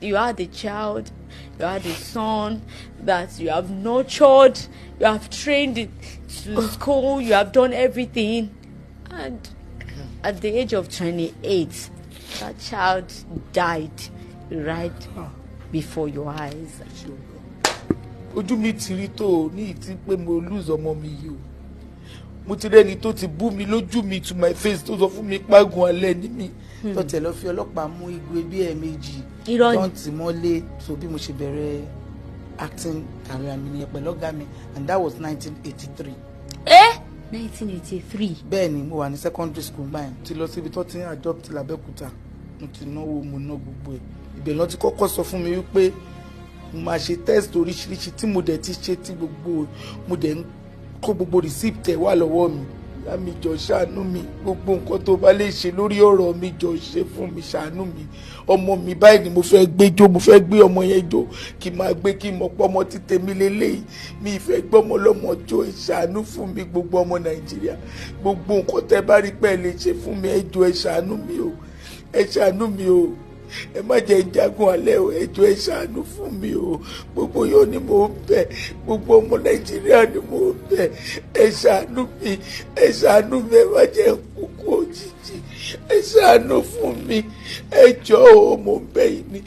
you are the child, you are the son that you have nurtured, you have trained to school, you have done everything. And at the age of 28, that child died right before your eyes. Ojú mi ti rí tó ní ìtí pé mo lose ọmọ mi yìí o. Mo ti rẹ́ni tó ti bú mi lójú mi to my face tó sọ fún mi págun alẹ́ ní mi. Tó tẹ̀ lọ fi ọlọ́pàá mú igbe bí ẹ̀ẹ̀mejì. Tó ti mọ́lé so bí mo ṣe bẹ̀rẹ̀ acting career mi ní pẹ̀lú ọ̀gá mi, and that was 1983. 1983. Bẹ́ẹ̀ ni mo wà ní secondary school báyìí. Ti lọ síbi tó ti ń adopt l'Abẹ́òkúta. Mo ti náwó mo ná gbogbo ẹ̀. Ibẹ̀ ló ti kọ́kọ́ sọ fún mi wípé mo máa ṣe test oríṣiríṣi tí mo dẹ̀ ti ṣe tí gbogbo mo dẹ̀ ń kó gbogbo receipt ẹ̀ wà lọ́wọ́ mi. Ìyá mi jọ̀ọ́ ṣàánú mi, gbogbo nǹkan tó bá lè ṣe lórí ọ̀rọ̀ mi jọ̀ọ́ ṣe fún mi, ṣàánú mi. Ọmọ mi báyìí ni mo fẹ́ gbé jó, mo fẹ́ gbé ọmọ yẹn jó kí n máa gbé kí n mọ̀ pé ọmọ ti tèmi lélẹ́yìí. Mi ìfẹ́ gbọ́mọ lọ́mọ jó, ṣàánú fún mi gbogbo ọmọ Nàìjíríà. Gbogbo nǹkan tẹ́ bá rí pé ẹ lè ṣe fún mi ẹ jọ̀ọ́ ẹ ṣàánú mi o, ẹ ṣàánú mi o. Ẹ má jẹ́ ìjagun alẹ́ o, ẹ jọ̀ọ́ ẹ ṣàánú fún mi o. Gbogbo yóò ní mò ń bẹ̀, gbogbo ọmọ Nàìjíríà ni mò ń bẹ̀. Ẹ ṣàánú mi, ẹ ṣàánú mi, ẹ má jẹ́ kúkú òjijì. Ẹ ṣàánú fún mi, ẹ jọ̀ọ́ o, mò ń bẹ̀ yín ni.